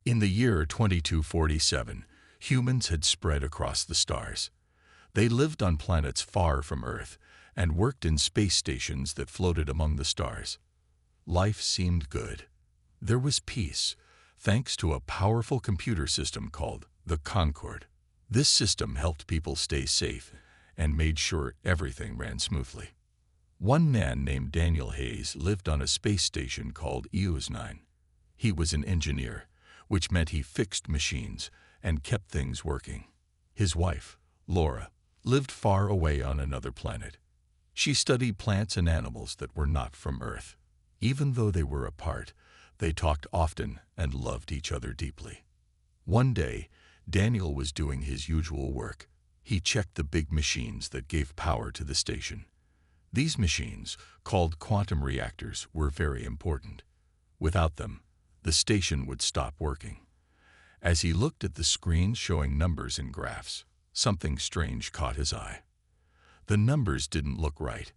In the year 2247, humans had spread across the stars. They lived on planets far from Earth and worked in space stations that floated among the stars. Life seemed good. There was peace, thanks to a powerful computer system called the Concord. This system helped people stay safe and made sure everything ran smoothly. One man named Daniel Hayes lived on a space station called EOS-9. He was an engineer, which meant he fixed machines and kept things working. His wife, Laura, lived far away on another planet. She studied plants and animals that were not from Earth. Even though they were apart, they talked often and loved each other deeply. One day, Daniel was doing his usual work. He checked the big machines that gave power to the station. These machines, called quantum reactors, were very important. Without them, the station would stop working. As he looked at the screen showing numbers and graphs, something strange caught his eye. The numbers didn't look right.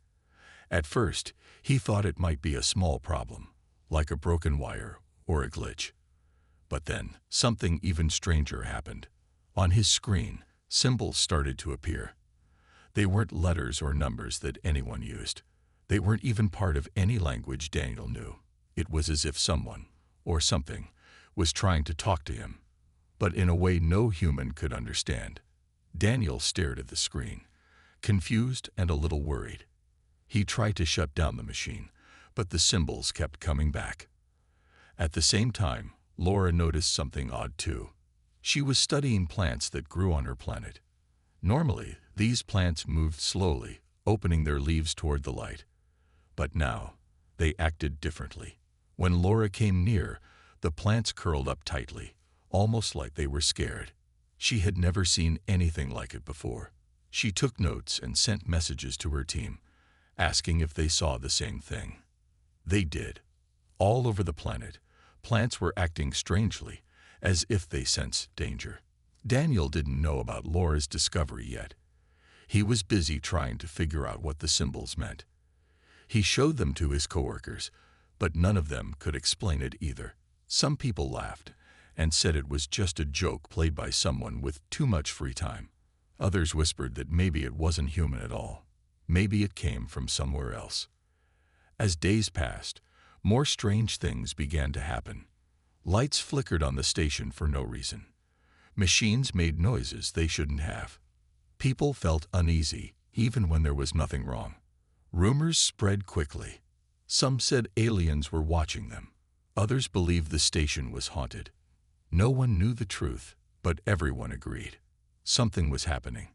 At first, he thought it might be a small problem, like a broken wire or a glitch. But then, something even stranger happened. On his screen, symbols started to appear. They weren't letters or numbers that anyone used. They weren't even part of any language Daniel knew. It was as if someone, or something, was trying to talk to him, but in a way no human could understand. Daniel stared at the screen, confused and a little worried. He tried to shut down the machine, but the symbols kept coming back. At the same time, Laura noticed something odd too. She was studying plants that grew on her planet. Normally, these plants moved slowly, opening their leaves toward the light. But now, they acted differently. When Laura came near, the plants curled up tightly, almost like they were scared. She had never seen anything like it before. She took notes and sent messages to her team, asking if they saw the same thing. They did. All over the planet, plants were acting strangely, as if they sensed danger. Daniel didn't know about Laura's discovery yet. He was busy trying to figure out what the symbols meant. He showed them to his coworkers, but none of them could explain it either. Some people laughed and said it was just a joke played by someone with too much free time. Others whispered that maybe it wasn't human at all. Maybe it came from somewhere else. As days passed, more strange things began to happen. Lights flickered on the station for no reason. Machines made noises they shouldn't have. People felt uneasy, even when there was nothing wrong. Rumors spread quickly. Some said aliens were watching them. Others believed the station was haunted. No one knew the truth, but everyone agreed. Something was happening,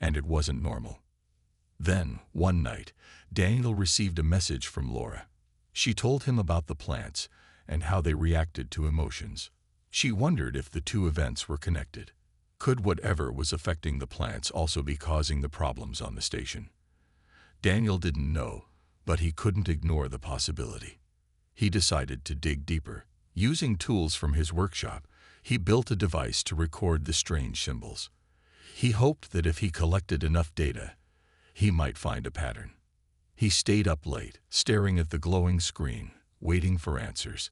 and it wasn't normal. Then, one night, Daniel received a message from Laura. She told him about the plants and how they reacted to emotions. She wondered if the two events were connected. Could whatever was affecting the plants also be causing the problems on the station? Daniel didn't know, but he couldn't ignore the possibility. He decided to dig deeper. Using tools from his workshop, he built a device to record the strange symbols. He hoped that if he collected enough data, he might find a pattern. He stayed up late, staring at the glowing screen, waiting for answers.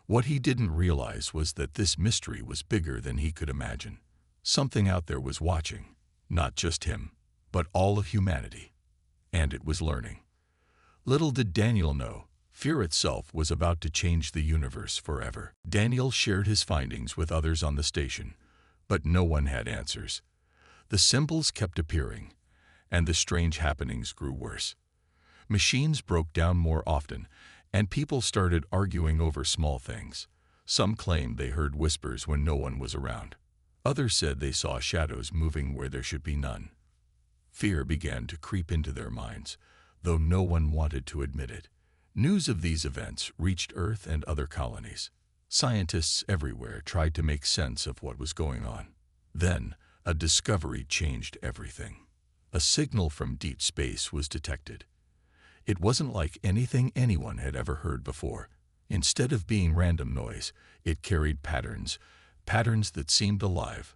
What he didn't realize was that this mystery was bigger than he could imagine. Something out there was watching, not just him, but all of humanity. And it was learning. Little did Daniel know, fear itself was about to change the universe forever. Daniel shared his findings with others on the station, but no one had answers. The symbols kept appearing, and the strange happenings grew worse. Machines broke down more often, and people started arguing over small things. Some claimed they heard whispers when no one was around. Others said they saw shadows moving where there should be none. Fear began to creep into their minds, though no one wanted to admit it. News of these events reached Earth and other colonies. Scientists everywhere tried to make sense of what was going on. Then, a discovery changed everything. A signal from deep space was detected. It wasn't like anything anyone had ever heard before. Instead of being random noise, it carried patterns that seemed alive,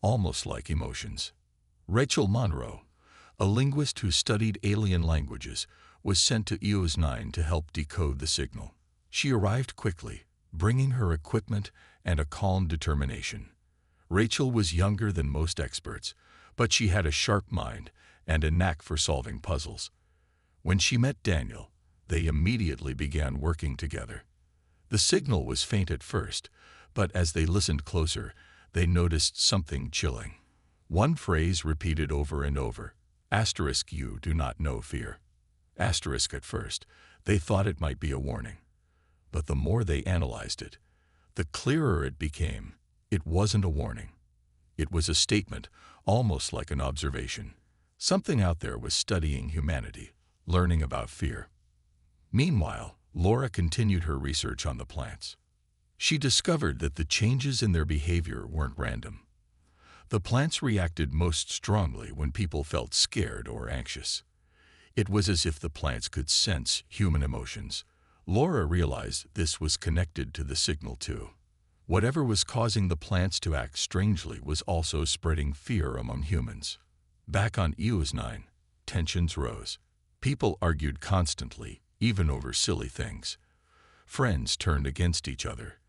almost like emotions. Rachel Monroe, a linguist who studied alien languages, was sent to EOS-9 to help decode the signal. She arrived quickly, bringing her equipment and a calm determination. Rachel was younger than most experts, but she had a sharp mind and a knack for solving puzzles. When she met Daniel, they immediately began working together. The signal was faint at first, but as they listened closer, they noticed something chilling. One phrase repeated over and over, asterisk, "You do not know fear." Asterisk. At first, they thought it might be a warning. But the more they analyzed it, the clearer it became. It wasn't a warning. It was a statement, almost like an observation. Something out there was studying humanity, learning about fear. Meanwhile, Laura continued her research on the plants. She discovered that the changes in their behavior weren't random. The plants reacted most strongly when people felt scared or anxious. It was as if the plants could sense human emotions. Laura realized this was connected to the signal too. Whatever was causing the plants to act strangely was also spreading fear among humans. Back on EOS 9, tensions rose. People argued constantly, even over silly things. Friends turned against each other,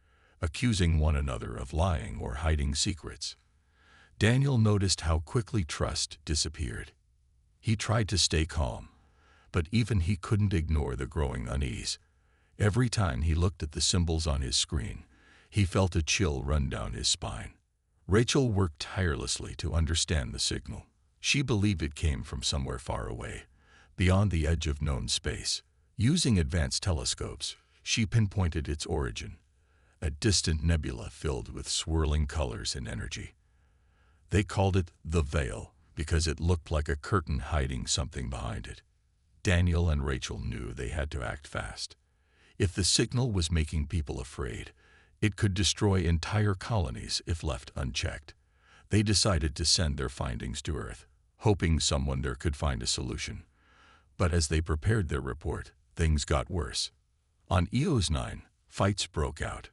accusing one another of lying or hiding secrets. Daniel noticed how quickly trust disappeared. He tried to stay calm, but even he couldn't ignore the growing unease. Every time he looked at the symbols on his screen, he felt a chill run down his spine. Rachel worked tirelessly to understand the signal. She believed it came from somewhere far away, beyond the edge of known space. Using advanced telescopes, she pinpointed its origin, a distant nebula filled with swirling colors and energy. They called it the Veil because it looked like a curtain hiding something behind it. Daniel and Rachel knew they had to act fast. If the signal was making people afraid, it could destroy entire colonies if left unchecked. They decided to send their findings to Earth, hoping someone there could find a solution. But as they prepared their report, things got worse. On EOS 9, fights broke out.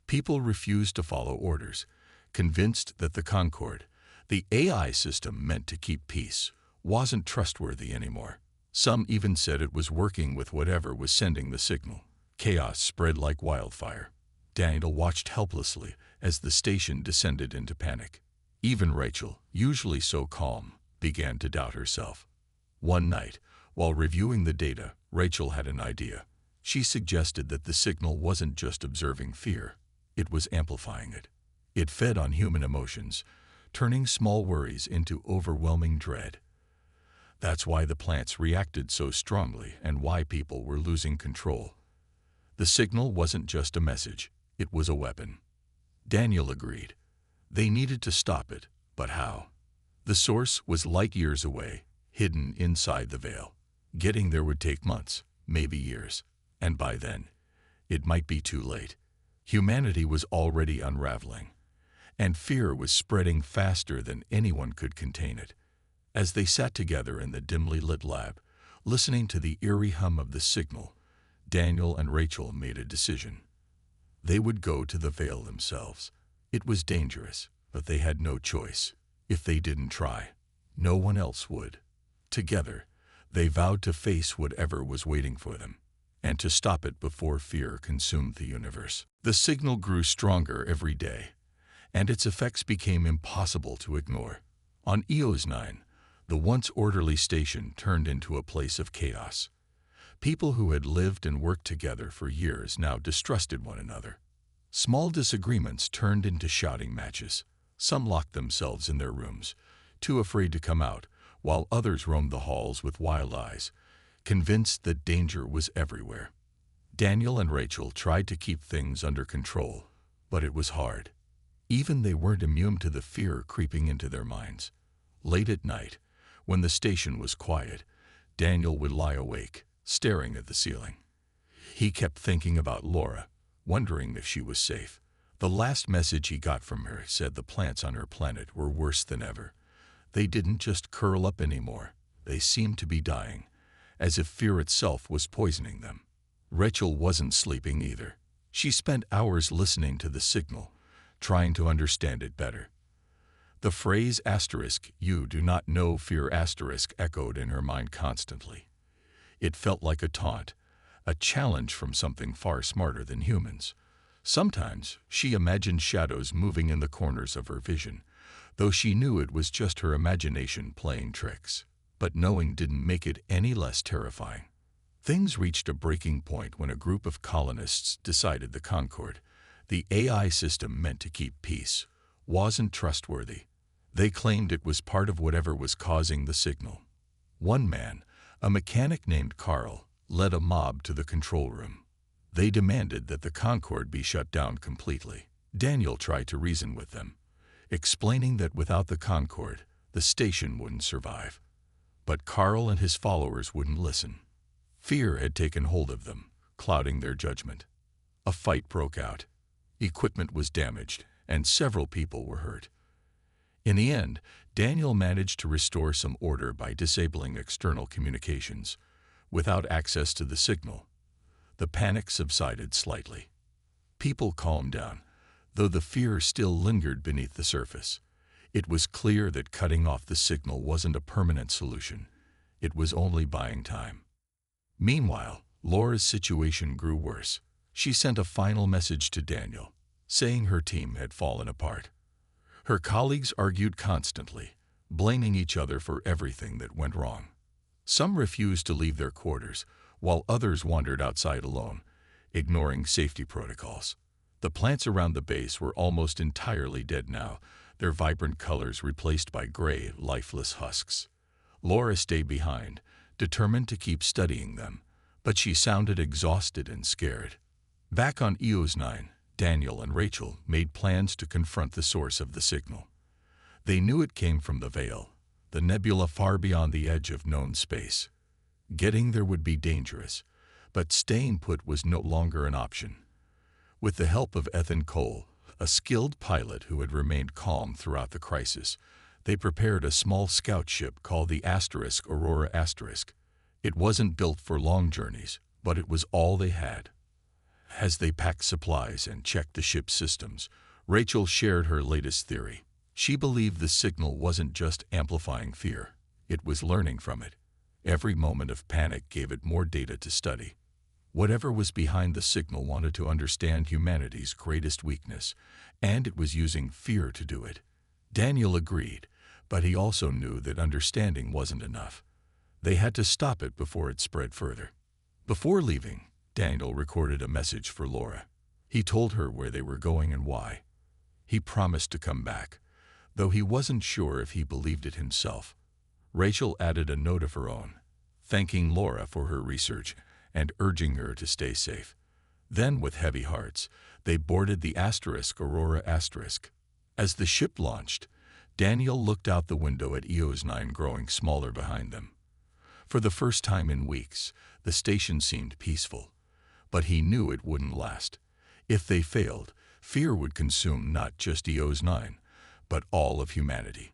People refused to follow orders, convinced that the Concorde, the AI system meant to keep peace, wasn't trustworthy anymore. Some even said it was working with whatever was sending the signal. Chaos spread like wildfire. Daniel watched helplessly as the station descended into panic. Even Rachel, usually so calm, began to doubt herself. One night, while reviewing the data, Rachel had an idea. She suggested that the signal wasn't just observing fear, it was amplifying it. It fed on human emotions, turning small worries into overwhelming dread. That's why the plants reacted so strongly and why people were losing control. The signal wasn't just a message, it was a weapon. Daniel agreed. They needed to stop it, but how? The source was light years away, hidden inside the veil. Getting there would take months, maybe years, and by then, it might be too late. Humanity was already unraveling, and fear was spreading faster than anyone could contain it. As they sat together in the dimly lit lab, listening to the eerie hum of the signal, Daniel and Rachel made a decision. They would go to the veil themselves. It was dangerous, but they had no choice. If they didn't try, no one else would. Together, they vowed to face whatever was waiting for them, and to stop it before fear consumed the universe. The signal grew stronger every day, and its effects became impossible to ignore. On EOS 9, the once orderly station turned into a place of chaos. People who had lived and worked together for years now distrusted one another. Small disagreements turned into shouting matches. Some locked themselves in their rooms, too afraid to come out, while others roamed the halls with wild eyes, convinced that danger was everywhere. Daniel and Rachel tried to keep things under control, but it was hard. Even they weren't immune to the fear creeping into their minds. Late at night, when the station was quiet, Daniel would lie awake, staring at the ceiling. He kept thinking about Laura, wondering if she was safe. The last message he got from her said the plants on her planet were worse than ever. They didn't just curl up anymore. They seemed to be dying, as if fear itself was poisoning them. Rachel wasn't sleeping either. She spent hours listening to the signal, trying to understand it better. The phrase asterisk, "You do not know fear asterisk," echoed in her mind constantly. It felt like a taunt, a challenge from something far smarter than humans, Sometimes she imagined shadows moving in the corners of her vision, though she knew it was just her imagination playing tricks. But knowing didn't make it any less terrifying. Things reached a breaking point when a group of colonists decided the Concorde, the AI system meant to keep peace, wasn't trustworthy. They claimed it was part of whatever was causing the signal. One man, a mechanic named Carl, led a mob to the control room. They demanded that the Concorde be shut down completely. Daniel tried to reason with them, explaining that without the Concorde, the station wouldn't survive. But Carl and his followers wouldn't listen. Fear had taken hold of them, clouding their judgment. A fight broke out. Equipment was damaged, and several people were hurt. In the end, Daniel managed to restore some order by disabling external communications. Without access to the signal, the panic subsided slightly. People calmed down, though the fear still lingered beneath the surface. It was clear that cutting off the signal wasn't a permanent solution. It was only buying time. Meanwhile, Laura's situation grew worse. She sent a final message to Daniel, saying her team had fallen apart. Her colleagues argued constantly, blaming each other for everything that went wrong. Some refused to leave their quarters, while others wandered outside alone, ignoring safety protocols. The plants around the base were almost entirely dead now, their vibrant colors replaced by gray, lifeless husks. Laura stayed behind, determined to keep studying them, but she sounded exhausted and scared. Back on EOS 9, Daniel and Rachel made plans to confront the source of the signal. They knew it came from the Veil, the nebula far beyond the edge of known space. Getting there would be dangerous, but staying put was no longer an option. With the help of Ethan Cole, a skilled pilot who had remained calm throughout the crisis, they prepared a small scout ship called the Aurora Asterisk. It wasn't built for long journeys, but it was all they had. As they packed supplies and checked the ship's systems, Rachel shared her latest theory. She believed the signal wasn't just amplifying fear, it was learning from it. Every moment of panic gave it more data to study. Whatever was behind the signal wanted to understand humanity's greatest weakness, and it was using fear to do it. Daniel agreed, but he also knew that understanding wasn't enough. They had to stop it before it spread further. Before leaving, Daniel recorded a message for Laura. He told her where they were going and why. He promised to come back, though he wasn't sure if he believed it himself. Rachel added a note of her own, thanking Laura for her research and urging her to stay safe. Then, with heavy hearts, they boarded the Aurora Asterisk. As the ship launched, Daniel looked out the window at EOS 9 growing smaller behind them. For the first time in weeks, the station seemed peaceful, but he knew it wouldn't last. If they failed, fear would consume not just EOS 9, but all of humanity.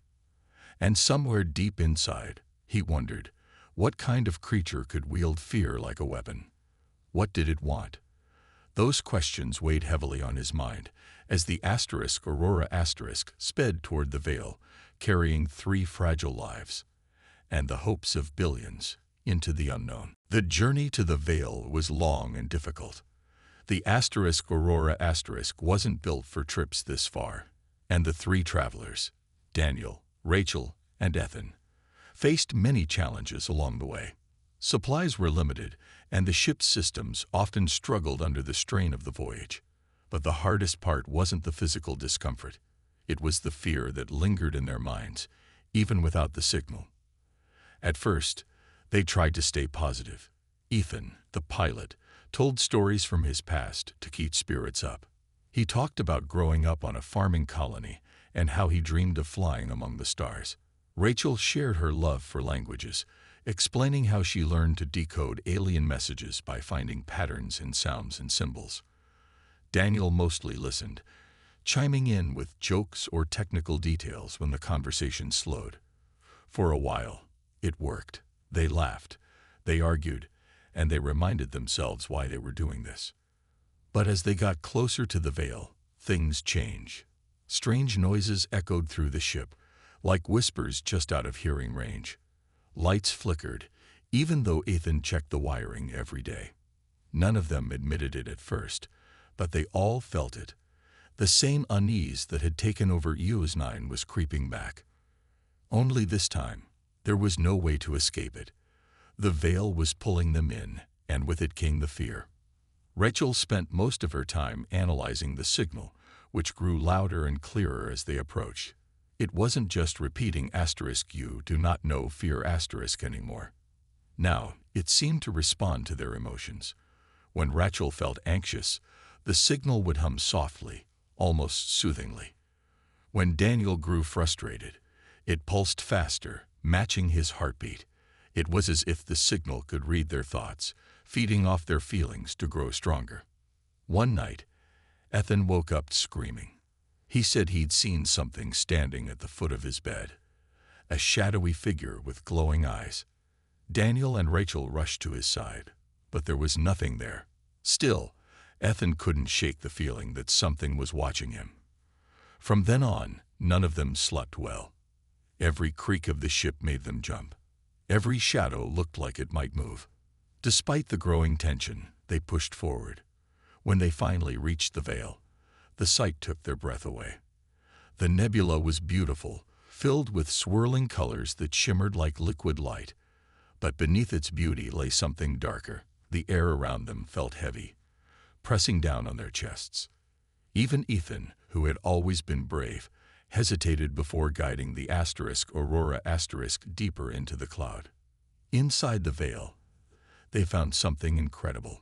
And somewhere deep inside, he wondered, what kind of creature could wield fear like a weapon? What did it want? Those questions weighed heavily on his mind as the Aurora Asterisk sped toward the Veil, carrying 3 fragile lives and the hopes of billions into the unknown. The journey to the Veil was long and difficult. The Aurora Asterisk wasn't built for trips this far, and the 3 travelers, Daniel, Rachel, and Ethan, faced many challenges along the way. Supplies were limited, and the ship's systems often struggled under the strain of the voyage. But the hardest part wasn't the physical discomfort. It was the fear that lingered in their minds, even without the signal. At first, they tried to stay positive. Ethan, the pilot, told stories from his past to keep spirits up. He talked about growing up on a farming colony and how he dreamed of flying among the stars. Rachel shared her love for languages, explaining how she learned to decode alien messages by finding patterns in sounds and symbols. Daniel mostly listened, chiming in with jokes or technical details when the conversation slowed. For a while, it worked. They laughed, they argued, and they reminded themselves why they were doing this. But as they got closer to the Veil, things changed. Strange noises echoed through the ship, like whispers just out of hearing range. Lights flickered, even though Ethan checked the wiring every day. None of them admitted it at first, but they all felt it. The same unease that had taken over EOS-9 was creeping back. Only this time, there was no way to escape it. The veil was pulling them in, and with it came the fear. Rachel spent most of her time analyzing the signal, which grew louder and clearer as they approached. It wasn't just repeating *you do not know fear * anymore. Now, it seemed to respond to their emotions. When Rachel felt anxious, the signal would hum softly, almost soothingly. When Daniel grew frustrated, it pulsed faster, matching his heartbeat. It was as if the signal could read their thoughts, feeding off their feelings to grow stronger. One night, Ethan woke up screaming. He said he'd seen something standing at the foot of his bed, a shadowy figure with glowing eyes. Daniel and Rachel rushed to his side, but there was nothing there. Still, Ethan couldn't shake the feeling that something was watching him. From then on, none of them slept well. Every creak of the ship made them jump. Every shadow looked like it might move. Despite the growing tension, they pushed forward. When they finally reached the veil, the sight took their breath away. The nebula was beautiful, filled with swirling colors that shimmered like liquid light. But beneath its beauty lay something darker. The air around them felt heavy, pressing down on their chests. Even Ethan, who had always been brave, hesitated before guiding the Aurora deeper into the cloud. Inside the veil, they found something incredible.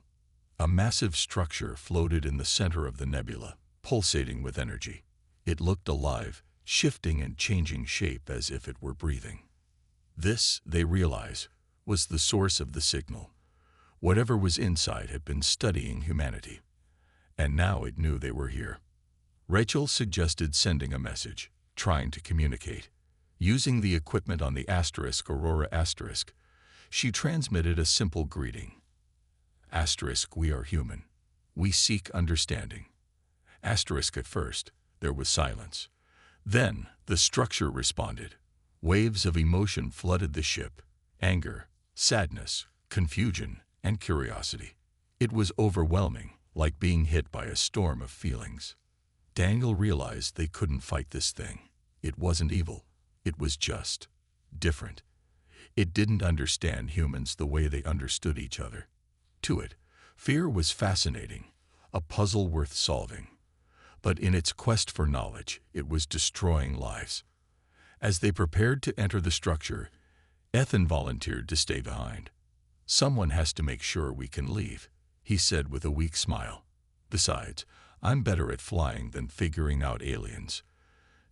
A massive structure floated in the center of the nebula, pulsating with energy. It looked alive, shifting and changing shape as if it were breathing. This, they realized, was the source of the signal. Whatever was inside had been studying humanity, and now it knew they were here. Rachel suggested sending a message, trying to communicate. Using the equipment on the Aurora she transmitted a simple greeting. We are human. We seek understanding. At first, there was silence. Then, the structure responded. Waves of emotion flooded the ship. Anger, sadness, confusion, and curiosity. It was overwhelming, like being hit by a storm of feelings. Daniel realized they couldn't fight this thing. It wasn't evil. It was just different. It didn't understand humans the way they understood each other. To it, fear was fascinating, a puzzle worth solving. But in its quest for knowledge, it was destroying lives. As they prepared to enter the structure, Ethan volunteered to stay behind. "Someone has to make sure we can leave," he said with a weak smile. "Besides, I'm better at flying than figuring out aliens."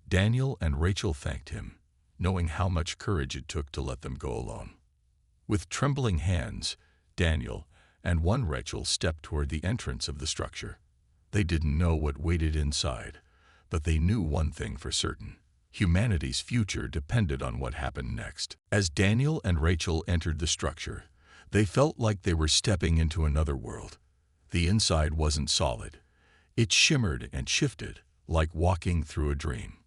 Daniel and Rachel thanked him, knowing how much courage it took to let them go alone. With trembling hands, Daniel and Rachel stepped toward the entrance of the structure. They didn't know what waited inside, but they knew one thing for certain. Humanity's future depended on what happened next. As Daniel and Rachel entered the structure, they felt like they were stepping into another world. The inside wasn't solid. It shimmered and shifted, like walking through a dream.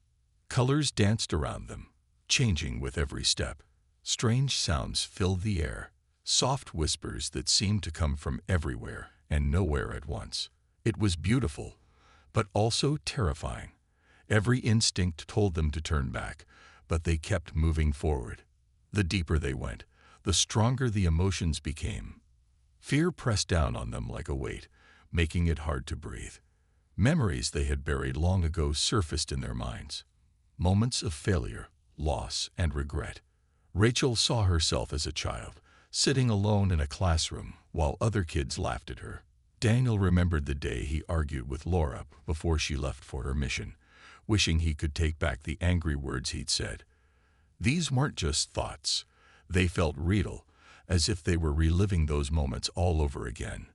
Colors danced around them, changing with every step. Strange sounds filled the air, soft whispers that seemed to come from everywhere and nowhere at once. It was beautiful, but also terrifying. Every instinct told them to turn back, but they kept moving forward. The deeper they went, the stronger the emotions became. Fear pressed down on them like a weight, making it hard to breathe. Memories they had buried long ago surfaced in their minds. Moments of failure, loss, and regret. Rachel saw herself as a child, sitting alone in a classroom while other kids laughed at her. Daniel remembered the day he argued with Laura before she left for her mission, wishing he could take back the angry words he'd said. These weren't just thoughts. They felt real, as if they were reliving those moments all over again.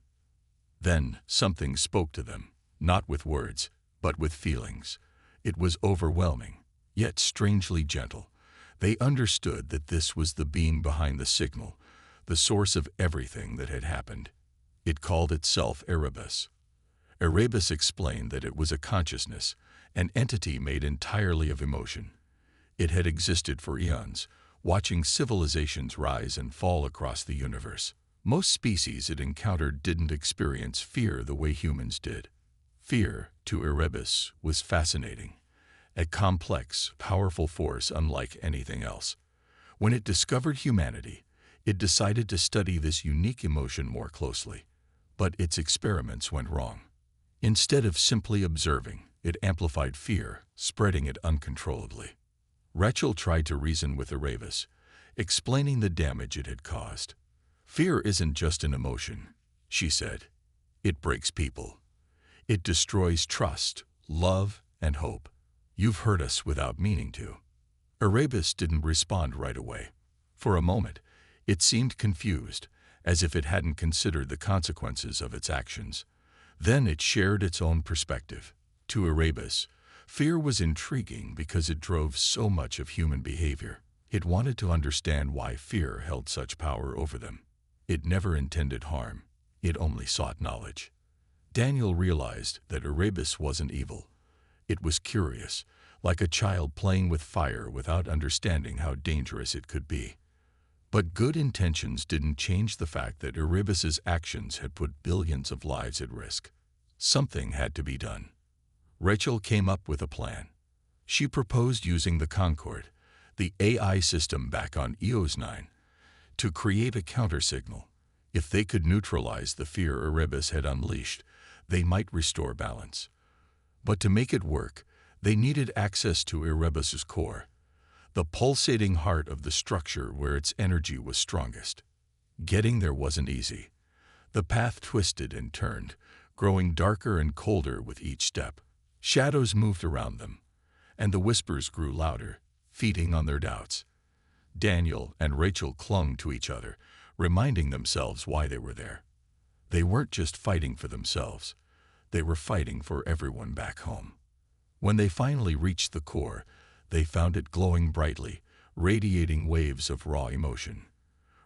Then something spoke to them, not with words, but with feelings. It was overwhelming, yet strangely gentle. They understood that this was the being behind the signal, the source of everything that had happened. It called itself Erebus. Erebus explained that it was a consciousness, an entity made entirely of emotion. It had existed for eons, watching civilizations rise and fall across the universe. Most species it encountered didn't experience fear the way humans did. Fear, to Erebus, was fascinating, a complex, powerful force unlike anything else. When it discovered humanity, it decided to study this unique emotion more closely. But its experiments went wrong. Instead of simply observing, it amplified fear, spreading it uncontrollably. Rachel tried to reason with Erebus, explaining the damage it had caused. Fear isn't just an emotion, she said. It breaks people. It destroys trust, love, and hope. You've hurt us without meaning to. Erebus didn't respond right away. For a moment, it seemed confused, as if it hadn't considered the consequences of its actions. Then it shared its own perspective. To Erebus, fear was intriguing because it drove so much of human behavior. It wanted to understand why fear held such power over them. It never intended harm. It only sought knowledge. Daniel realized that Erebus wasn't evil. It was curious, like a child playing with fire without understanding how dangerous it could be. But good intentions didn't change the fact that Erebus's actions had put billions of lives at risk. Something had to be done. Rachel came up with a plan. She proposed using the Concord, the AI system back on EOS 9, to create a countersignal. If they could neutralize the fear Erebus had unleashed, they might restore balance. But to make it work, they needed access to Erebus's core, the pulsating heart of the structure where its energy was strongest. Getting there wasn't easy. The path twisted and turned, growing darker and colder with each step. Shadows moved around them, and the whispers grew louder, feeding on their doubts. Daniel and Rachel clung to each other, reminding themselves why they were there. They weren't just fighting for themselves. They were fighting for everyone back home. When they finally reached the core, they found it glowing brightly, radiating waves of raw emotion.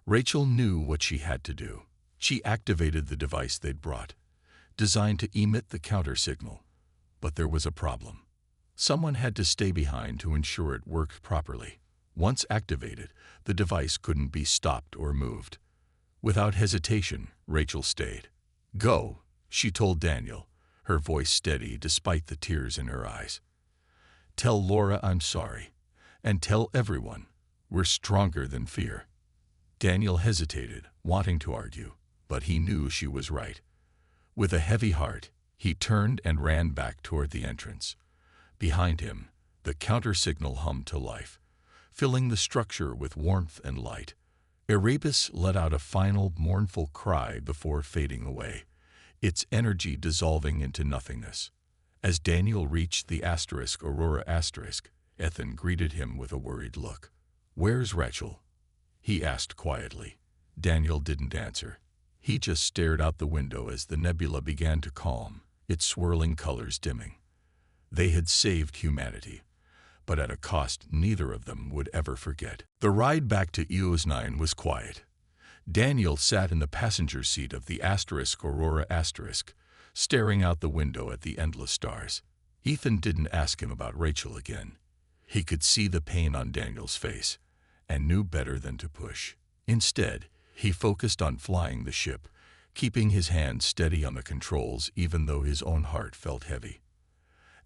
Rachel knew what she had to do. She activated the device they'd brought, designed to emit the counter-signal. But there was a problem. Someone had to stay behind to ensure it worked properly. Once activated, the device couldn't be stopped or moved. Without hesitation, Rachel stayed. "Go," she told Daniel, her voice steady despite the tears in her eyes. "Tell Laura I'm sorry, and tell everyone we're stronger than fear." Daniel hesitated, wanting to argue, but he knew she was right. With a heavy heart, he turned and ran back toward the entrance. Behind him, the counter-signal hummed to life, filling the structure with warmth and light. Erebus let out a final, mournful cry before fading away, its energy dissolving into nothingness. As Daniel reached the Aurora *, Ethan greeted him with a worried look. "Where's Rachel?" he asked quietly. Daniel didn't answer. He just stared out the window as the nebula began to calm, its swirling colors dimming. They had saved humanity, but at a cost neither of them would ever forget. The ride back to EOS 9 was quiet. Daniel sat in the passenger seat of the Aurora *, staring out the window at the endless stars. Ethan didn't ask him about Rachel again. He could see the pain on Daniel's face, and knew better than to push. Instead, he focused on flying the ship, keeping his hands steady on the controls even though his own heart felt heavy.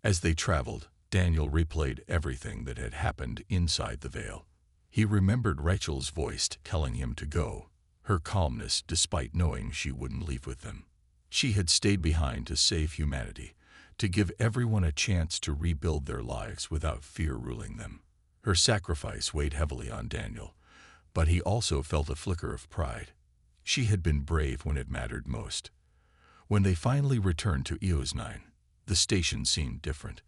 As they traveled, Daniel replayed everything that had happened inside the veil. He remembered Rachel's voice telling him to go, her calmness despite knowing she wouldn't leave with them. She had stayed behind to save humanity, to give everyone a chance to rebuild their lives without fear ruling them. Her sacrifice weighed heavily on Daniel, but he also felt a flicker of pride. She had been brave when it mattered most. When they finally returned to EOS 9, the station seemed different.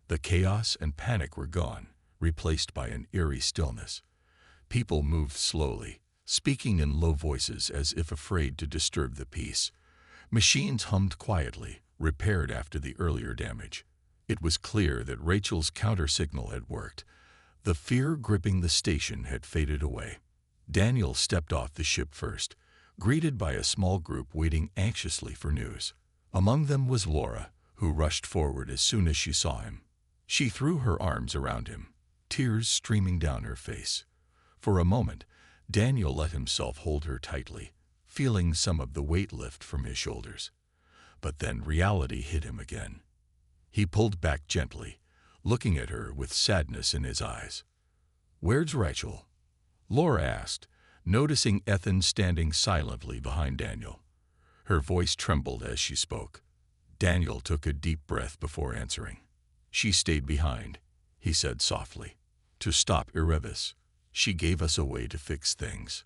The chaos and panic were gone, replaced by an eerie stillness. People moved slowly, speaking in low voices as if afraid to disturb the peace. Machines hummed quietly, repaired after the earlier damage. It was clear that Rachel's counter-signal had worked. The fear gripping the station had faded away. Daniel stepped off the ship first, greeted by a small group waiting anxiously for news. Among them was Laura, who rushed forward as soon as she saw him. She threw her arms around him, tears streaming down her face. For a moment, Daniel let himself hold her tightly, feeling some of the weight lift from his shoulders. But then reality hit him again. He pulled back gently, looking at her with sadness in his eyes. "Where's Rachel?" Laura asked, noticing Ethan standing silently behind Daniel. Her voice trembled as she spoke. Daniel took a deep breath before answering. "She stayed behind," he said softly, "to stop Erebus. She gave us a way to fix things."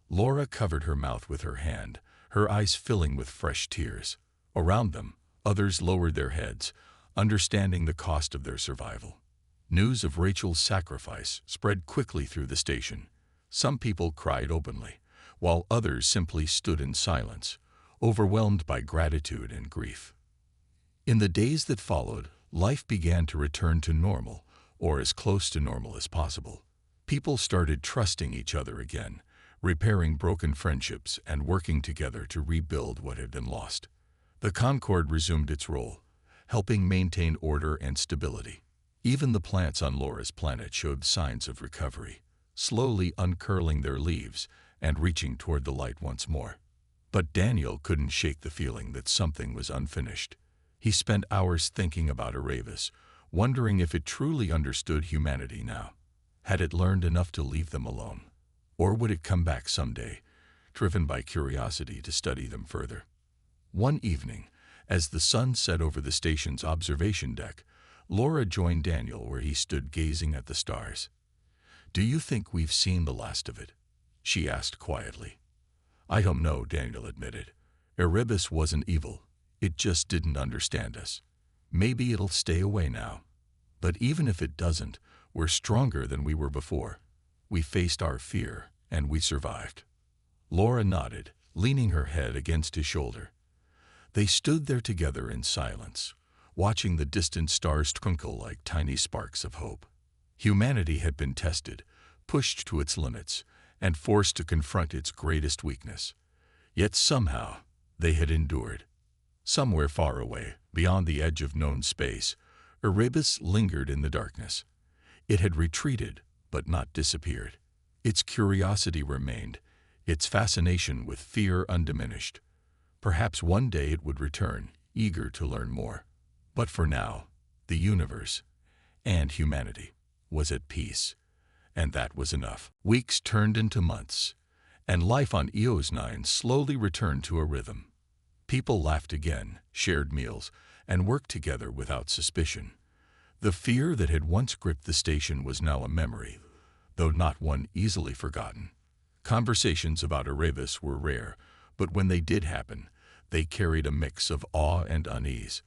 Laura covered her mouth with her hand, her eyes filling with fresh tears. Around them, others lowered their heads, understanding the cost of their survival. News of Rachel's sacrifice spread quickly through the station. Some people cried openly, while others simply stood in silence, overwhelmed by gratitude and grief. In the days that followed, life began to return to normal, or as close to normal as possible. People started trusting each other again, repairing broken friendships and working together to rebuild what had been lost. The Concorde resumed its role, helping maintain order and stability. Even the plants on Laura's planet showed signs of recovery, slowly uncurling their leaves and reaching toward the light once more. But Daniel couldn't shake the feeling that something was unfinished. He spent hours thinking about Erebus, wondering if it truly understood humanity now. Had it learned enough to leave them alone? Or would it come back someday, driven by curiosity to study them further? One evening, as the sun set over the station's observation deck, Laura joined Daniel where he stood gazing at the stars. "Do you think we've seen the last of it?" she asked quietly. "I don't know," Daniel admitted. "Erebus wasn't evil. It just didn't understand us. Maybe it'll stay away now. But even if it doesn't, we're stronger than we were before. We faced our fear, and we survived." Laura nodded, leaning her head against his shoulder. They stood there together in silence, watching the distant stars twinkle like tiny sparks of hope. Humanity had been tested, pushed to its limits, and forced to confront its greatest weakness. Yet somehow, they had endured. Somewhere far away, beyond the edge of known space, Erebus lingered in the darkness. It had retreated, but not disappeared. Its curiosity remained, its fascination with fear undiminished. Perhaps one day it would return, eager to learn more. But for now, the universe, and humanity, was at peace. And that was enough. Weeks turned into months, and life on Eos 9 slowly returned to a rhythm. People laughed again, shared meals, and worked together without suspicion. The fear that had once gripped the station was now a memory, though not one easily forgotten. Conversations about Erebus were rare, but when they did happen, they carried a mix of awe and unease.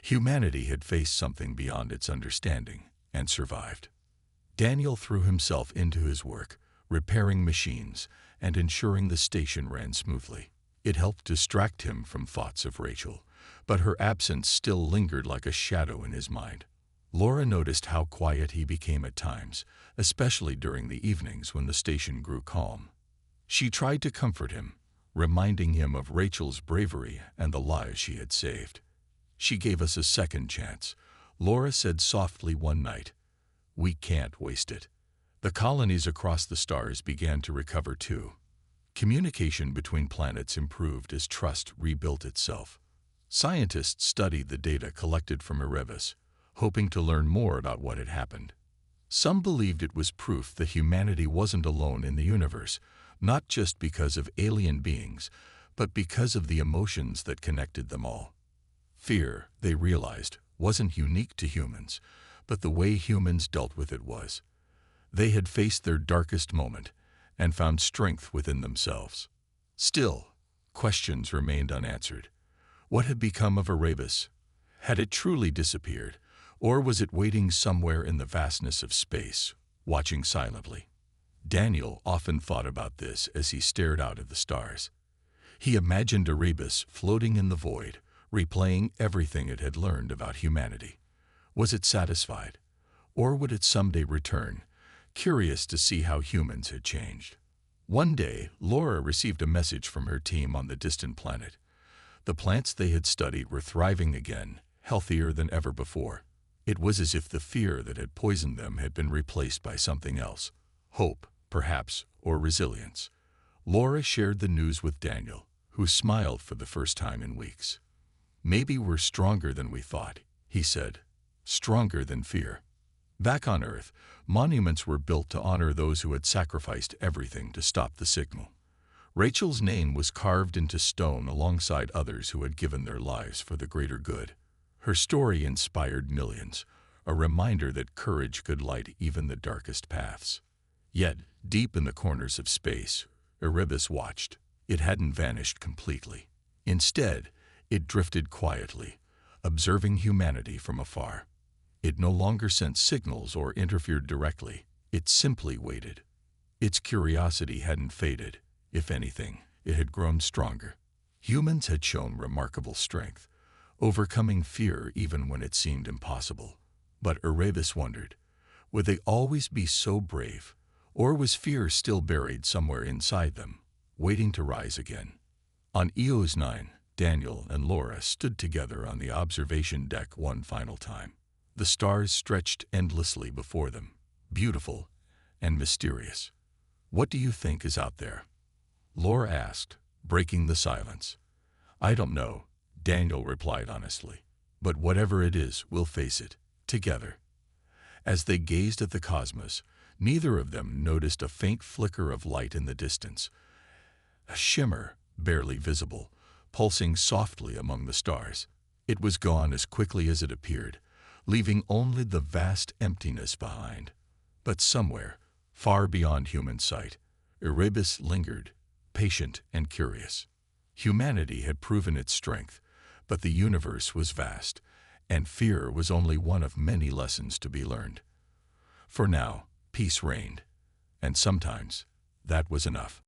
Humanity had faced something beyond its understanding and survived. Daniel threw himself into his work, repairing machines and ensuring the station ran smoothly. It helped distract him from thoughts of Rachel, but her absence still lingered like a shadow in his mind. Laura noticed how quiet he became at times, especially during the evenings when the station grew calm. She tried to comfort him, reminding him of Rachel's bravery and the lives she had saved. "She gave us a second chance," Laura said softly one night. "We can't waste it." The colonies across the stars began to recover too. Communication between planets improved as trust rebuilt itself. Scientists studied the data collected from Erebus, hoping to learn more about what had happened. Some believed it was proof that humanity wasn't alone in the universe, not just because of alien beings, but because of the emotions that connected them all. Fear, they realized, wasn't unique to humans, but the way humans dealt with it was. They had faced their darkest moment and found strength within themselves. Still, questions remained unanswered. What had become of Erebus? Had it truly disappeared, or was it waiting somewhere in the vastness of space, watching silently? Daniel often thought about this as he stared out at the stars. He imagined Erebus floating in the void, replaying everything it had learned about humanity. Was it satisfied? Or would it someday return, curious to see how humans had changed? One day, Laura received a message from her team on the distant planet. The plants they had studied were thriving again, healthier than ever before. It was as if the fear that had poisoned them had been replaced by something else. Hope, perhaps, or resilience. Laura shared the news with Daniel, who smiled for the first time in weeks. "Maybe we're stronger than we thought," he said. "Stronger than fear." Back on Earth, monuments were built to honor those who had sacrificed everything to stop the signal. Rachel's name was carved into stone alongside others who had given their lives for the greater good. Her story inspired millions, a reminder that courage could light even the darkest paths. Yet, deep in the corners of space, Erebus watched. It hadn't vanished completely. Instead, it drifted quietly, observing humanity from afar. It no longer sent signals or interfered directly. It simply waited. Its curiosity hadn't faded. If anything, it had grown stronger. Humans had shown remarkable strength, overcoming fear even when it seemed impossible. But Erebus wondered, would they always be so brave, or was fear still buried somewhere inside them, waiting to rise again? On EOS 9, Daniel and Laura stood together on the observation deck one final time. The stars stretched endlessly before them, beautiful and mysterious. "What do you think is out there?" Laura asked, breaking the silence. "I don't know," Daniel replied honestly. "But whatever it is, we'll face it, together." As they gazed at the cosmos, neither of them noticed a faint flicker of light in the distance, a shimmer, barely visible, pulsing softly among the stars. It was gone as quickly as it appeared, leaving only the vast emptiness behind. But somewhere, far beyond human sight, Erebus lingered, patient and curious. Humanity had proven its strength, but the universe was vast, and fear was only one of many lessons to be learned. For now, peace reigned, and sometimes that was enough.